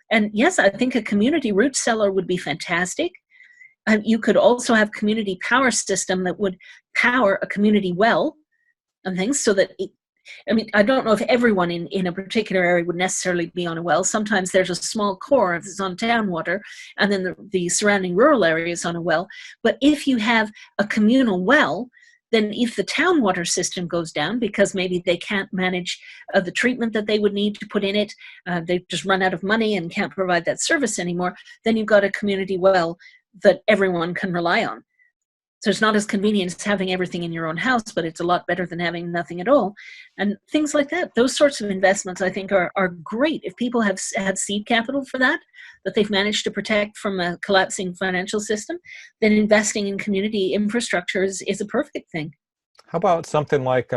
And yes, I think a community root cellar would be fantastic. You could also have community power system that would power a community well and things, so that I don't know if everyone in a particular area would necessarily be on a well. Sometimes there's a small core if it's on town water, and then the surrounding rural area is on a well. But if you have a communal well, then if the town water system goes down because maybe they can't manage the treatment that they would need to put in it, they've just run out of money and can't provide that service anymore, then you've got a community well that everyone can rely on. So it's not as convenient as having everything in your own house, but it's a lot better than having nothing at all. And things like that, those sorts of investments, I think, are great. If people have had seed capital for that they've managed to protect from a collapsing financial system, then investing in community infrastructure is a perfect thing. How about something like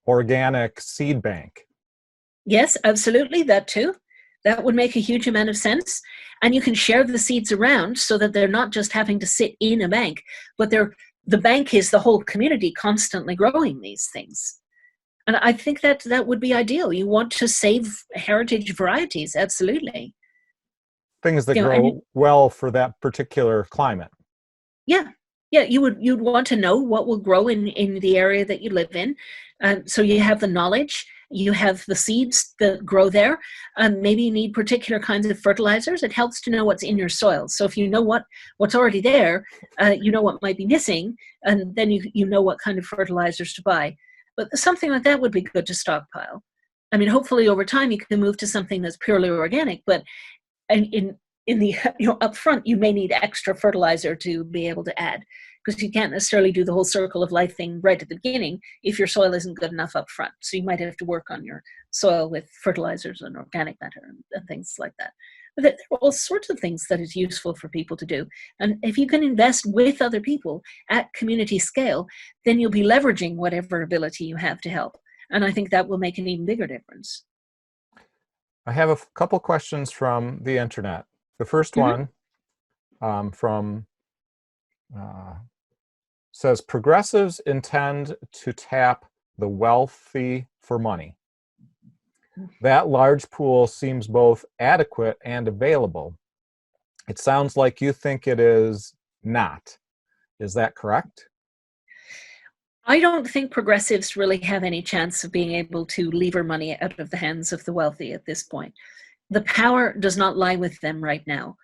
organic seed bank? Yes, absolutely, that too. That would make a huge amount of sense. And you can share the seeds around so that they're not just having to sit in a bank, but the bank is the whole community constantly growing these things. And I think that would be ideal. You want to save heritage varieties, absolutely. Things that grow well for that particular climate. Yeah. Yeah, you'd want to know what will grow in the area that you live in. So you have the knowledge, you have the seeds that grow there. Maybe you need particular kinds of fertilizers. It helps to know what's in your soil. So if you know what's already there, you know what might be missing, and then you know what kind of fertilizers to buy. But something like that would be good to stockpile. I mean, hopefully over time you can move to something that's purely organic, but in the up front you may need extra fertilizer to be able to add, because you can't necessarily do the whole circle of life thing right at the beginning if your soil isn't good enough up front. So you might have to work on your soil with fertilizers and organic matter and things like that. But there are all sorts of things that is useful for people to do. And if you can invest with other people at community scale, then you'll be leveraging whatever ability you have to help. And I think that will make an even bigger difference. I have a couple questions from the internet. The first one from says, progressives intend to tap the wealthy for money. That large pool seems both adequate and available. It sounds like you think it is not. Is that correct? I don't think progressives really have any chance of being able to lever money out of the hands of the wealthy at this point. The power does not lie with them right now.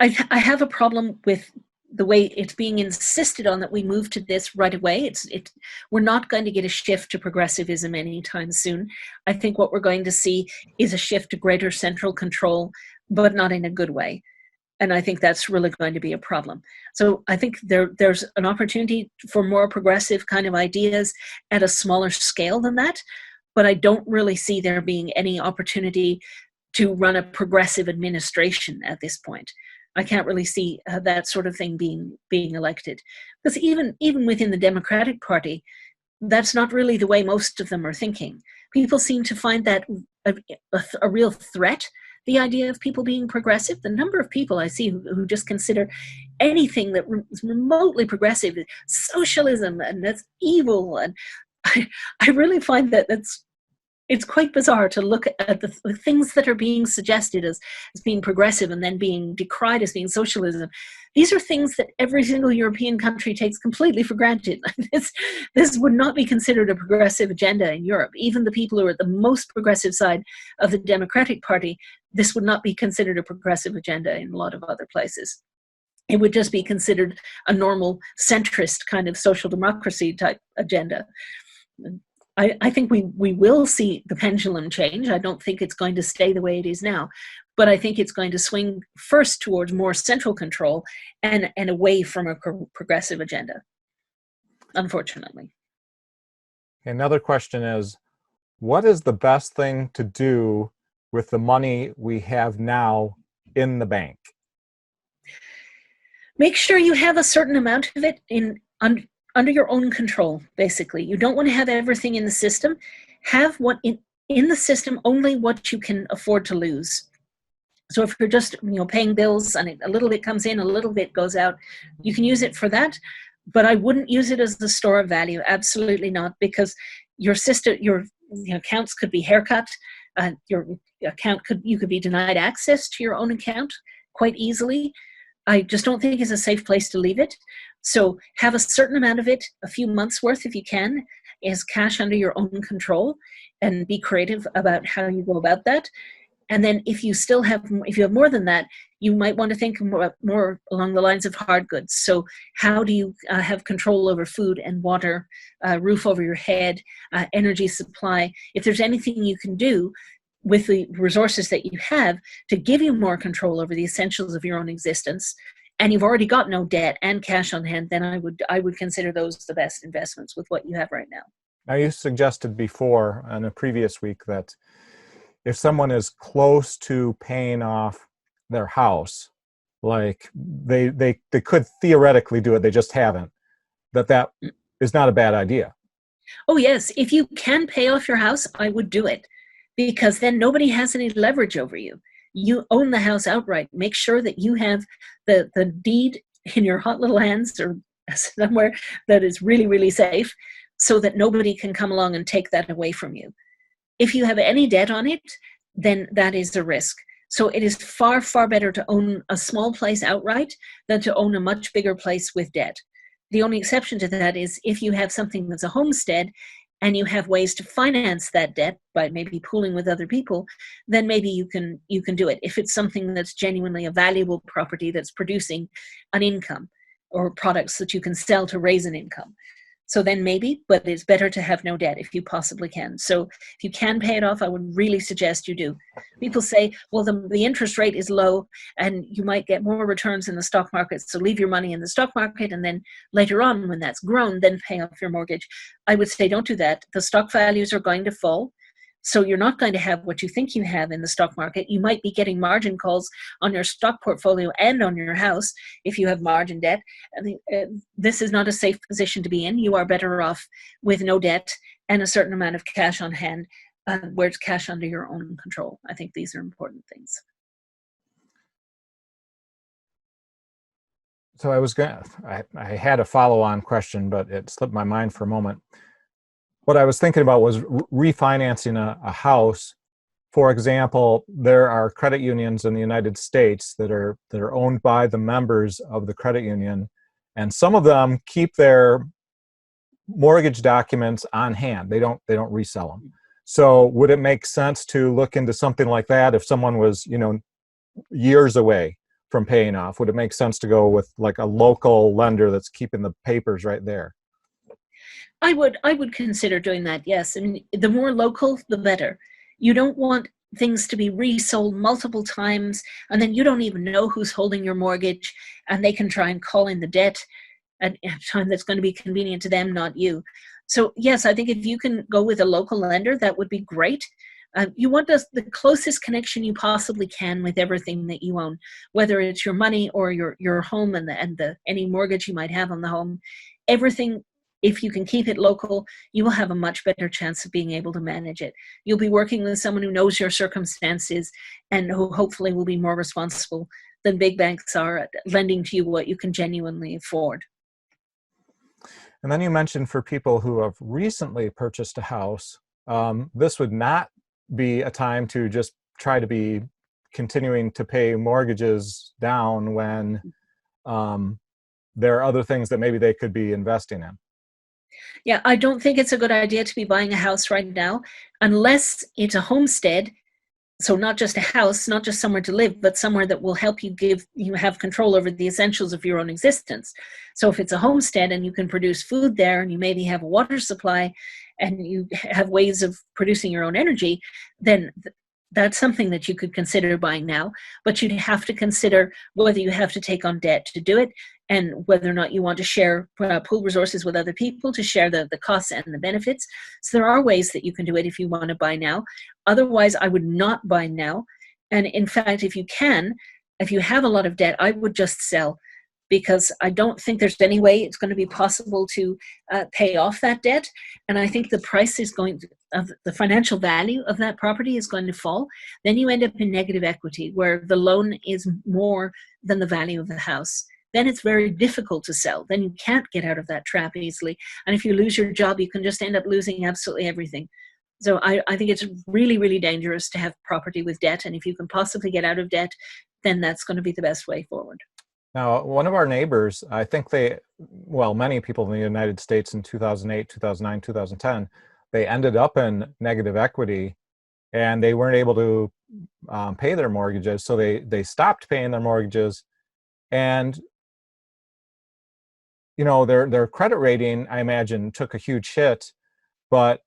I have a problem with the way it's being insisted on that we move to this right away. We're not going to get a shift to progressivism anytime soon. I think what we're going to see is a shift to greater central control, but not in a good way. And I think that's really going to be a problem. So I think there's an opportunity for more progressive kind of ideas at a smaller scale than that. But I don't really see there being any opportunity to run a progressive administration at this point. I can't really see that sort of thing being elected. Because even within the Democratic Party, that's not really the way most of them are thinking. People seem to find that a real threat, the idea of people being progressive. The number of people I see who just consider anything that is remotely progressive socialism, and that's evil. And I really find that it's quite bizarre to look at the things that are being suggested as being progressive and then being decried as being socialism. These are things that every single European country takes completely for granted. This would not be considered a progressive agenda in Europe. Even the people who are at the most progressive side of the Democratic Party, this would not be considered a progressive agenda in a lot of other places. It would just be considered a normal centrist kind of social democracy type agenda. I think we will see the pendulum change. I don't think it's going to stay the way it is now, but I think it's going to swing first towards more central control and away from a progressive agenda, unfortunately. Another question is, what is the best thing to do with the money we have now in the bank? Make sure you have a certain amount of it under your own control, basically. You don't want to have everything in the system. Have what in the system only what you can afford to lose. So if you're just paying bills and a little bit comes in, a little bit goes out, you can use it for that. But I wouldn't use it as the store of value. Absolutely not, because your accounts could be haircut. Your account you could be denied access to your own account quite easily. I just don't think it's a safe place to leave it. So have a certain amount of it, a few months worth if you can, as cash under your own control, and be creative about how you go about that. And then if you have more than that, you might want to think more along the lines of hard goods. So how do you have control over food and water, roof over your head, energy supply? If there's anything you can do with the resources that you have to give you more control over the essentials of your own existence, and you've already got no debt and cash on hand, then I would consider those the best investments with what you have right now. Now, you suggested before in a previous week that if someone is close to paying off their house, like they could theoretically do it, they just haven't, that is not a bad idea. Oh yes, if you can pay off your house, I would do it, because then nobody has any leverage over you. You own the house outright. Make sure that you have the deed in your hot little hands or somewhere that is really, really safe, so that nobody can come along and take that away from you. If you have any debt on it, then that is a risk. So it is far, far better to own a small place outright than to own a much bigger place with debt. The only exception to that is if you have something that's a homestead and you have ways to finance that debt by maybe pooling with other people, then maybe you can do it. If it's something that's genuinely a valuable property that's producing an income or products that you can sell to raise an income. So then maybe, but it's better to have no debt if you possibly can. So if you can pay it off, I would really suggest you do. People say, well, the interest rate is low and you might get more returns in the stock market. So leave your money in the stock market and then later on when that's grown, then pay off your mortgage. I would say don't do that. The stock values are going to fall. So you're not going to have what you think you have in the stock market. You might be getting margin calls on your stock portfolio and on your house if you have margin debt. This is not a safe position to be in. You are better off with no debt and a certain amount of cash on hand, where it's cash under your own control. I think these are important things. So I had a follow-on question, but it slipped my mind for a moment. What I was thinking about was refinancing a house. For example, there are credit unions in the United States that are owned by the members of the credit union, and some of them keep their mortgage documents on hand. They don't resell them. So would it make sense to look into something like that if someone was, years away from paying off? Would it make sense to go with like a local lender that's keeping the papers right there? I would consider doing that, yes. I mean, the more local, the better. You don't want things to be resold multiple times, and then you don't even know who's holding your mortgage, and they can try and call in the debt at a time that's going to be convenient to them, not you. So, yes, I think if you can go with a local lender, that would be great. You want the closest connection you possibly can with everything that you own, whether it's your money or your home and any mortgage you might have on the home. Everything. If you can keep it local, you will have a much better chance of being able to manage it. You'll be working with someone who knows your circumstances and who hopefully will be more responsible than big banks are at lending to you what you can genuinely afford. And then you mentioned for people who have recently purchased a house, this would not be a time to just try to be continuing to pay mortgages down when there are other things that maybe they could be investing in. Yeah, I don't think it's a good idea to be buying a house right now, unless it's a homestead. So not just a house, not just somewhere to live, but somewhere that will help you have control over the essentials of your own existence. So if it's a homestead and you can produce food there and you maybe have a water supply and you have ways of producing your own energy, then that's something that you could consider buying now. But you'd have to consider whether you have to take on debt to do it, and whether or not you want to share pool resources with other people to share the costs and the benefits. So there are ways that you can do it if you want to buy now. Otherwise, I would not buy now. And in fact, if you have a lot of debt, I would just sell, because I don't think there's any way it's going to be possible to pay off that debt. And I think the price the financial value of that property is going to fall. Then you end up in negative equity, where the loan is more than the value of the house. Then it's very difficult to sell. Then you can't get out of that trap easily. And if you lose your job, you can just end up losing absolutely everything. So I think it's really, really dangerous to have property with debt. And if you can possibly get out of debt, then that's going to be the best way forward. Now, one of our neighbors, I think many people in the United States in 2008, 2009, 2010, they ended up in negative equity and they weren't able to pay their mortgages. So they stopped paying their mortgages, and their credit rating, I imagine, took a huge hit, but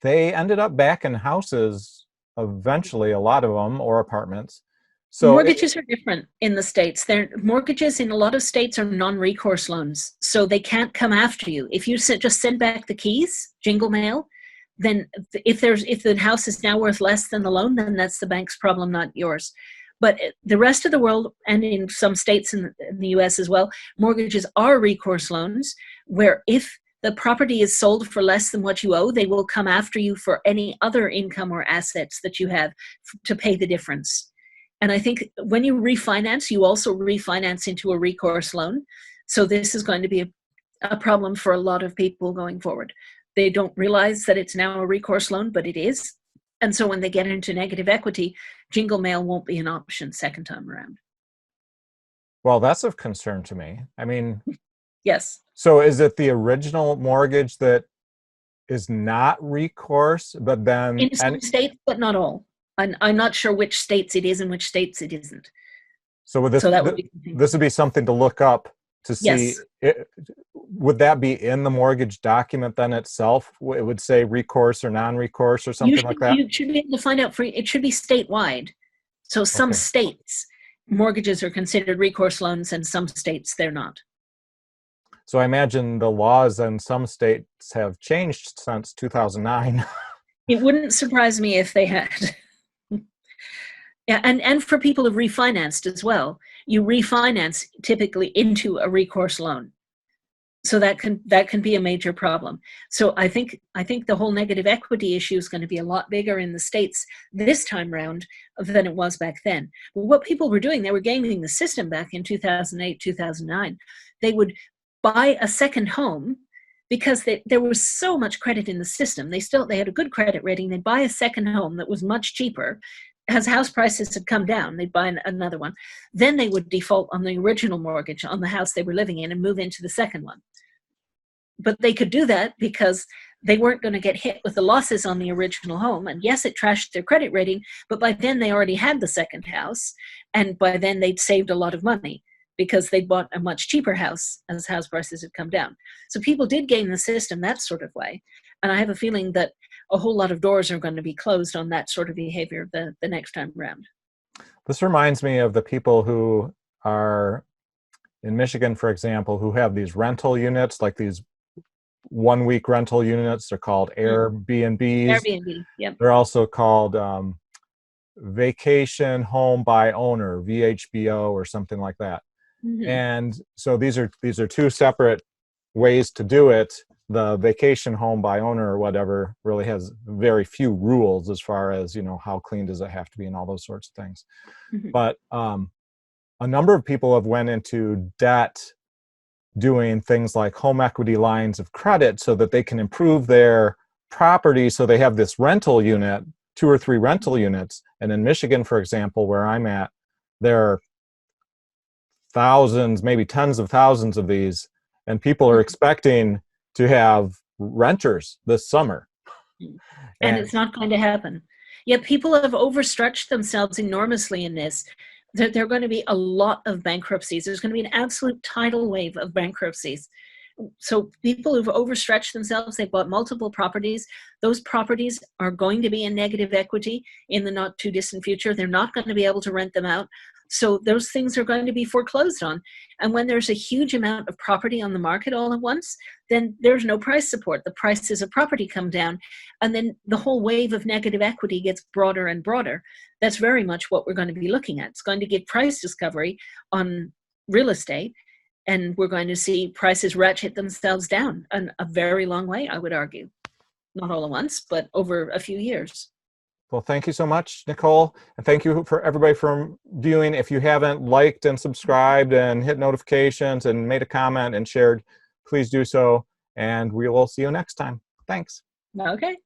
they ended up back in houses eventually, a lot of them, or apartments. So mortgages are different in the States. Mortgages in a lot of states are non-recourse loans, so they can't come after you. If you just send back the keys, jingle mail, then if the house is now worth less than the loan, then that's the bank's problem, not yours. But the rest of the world, and in some states in the US as well, mortgages are recourse loans, where if the property is sold for less than what you owe, they will come after you for any other income or assets that you have to pay the difference. And I think when you refinance, you also refinance into a recourse loan. So this is going to be a problem for a lot of people going forward. They don't realize that it's now a recourse loan, but it is. And so when they get into negative equity, jingle mail won't be an option second time around. Well, that's of concern to me. I mean, yes. So is it the original mortgage that is not recourse, but then in some states, but not all. I'm not sure which states it is and which states it isn't. So this would be something to look up to see. Yes. would that be in the mortgage document then itself? It would say recourse or non-recourse or something like that? You should be able to find out it should be statewide. So some Okay. states, mortgages are considered recourse loans, and some states they're not. So I imagine the laws in some states have changed since 2009. It wouldn't surprise me if they had. Yeah, and for people who've refinanced as well, you refinance typically into a recourse loan. So that can be a major problem. So I think the whole negative equity issue is going to be a lot bigger in the States this time round than it was back then. But what people were doing, they were gaming the system back in 2008, 2009. They would buy a second home because there was so much credit in the system. They had a good credit rating. They'd buy a second home that was much cheaper. As house prices had come down, they'd buy another one. Then they would default on the original mortgage on the house they were living in and move into the second one. But they could do that because they weren't going to get hit with the losses on the original home. And yes, it trashed their credit rating, but by then they already had the second house. And by then they'd saved a lot of money because they'd bought a much cheaper house as house prices had come down. So people did game the system that sort of way. And I have a feeling that a whole lot of doors are going to be closed on that sort of behavior the next time around. This reminds me of the people who are in Michigan, for example, who have these rental units, like these 1 week rental units. They're called Airbnbs. Airbnb, yep. They're also called vacation home by owner, VHBO, or something like that. Mm-hmm. And so these are two separate ways to do it. The vacation home by owner or whatever really has very few rules as far as, how clean does it have to be and all those sorts of things. Mm-hmm. But a number of people have went into debt doing things like home equity lines of credit so that they can improve their property. So they have this rental unit, 2 or 3 rental units. And in Michigan, for example, where I'm at, there are thousands, maybe tens of thousands of these, and people are expecting to have renters this summer. And it's not going to happen. Yet people have overstretched themselves enormously in this. There are going to be a lot of bankruptcies. There's going to be an absolute tidal wave of bankruptcies. So people who've overstretched themselves, they've bought multiple properties. Those properties are going to be in negative equity in the not too distant future. They're not going to be able to rent them out. So those things are going to be foreclosed on. And when there's a huge amount of property on the market all at once, then there's no price support. The prices of property come down. And then the whole wave of negative equity gets broader and broader. That's very much what we're going to be looking at. It's going to give price discovery on real estate. And we're going to see prices ratchet themselves down in a very long way, I would argue. Not all at once, but over a few years. Well, thank you so much, Nicole. And thank you for everybody for viewing. If you haven't liked and subscribed and hit notifications and made a comment and shared, please do so. And we will see you next time. Thanks. Okay.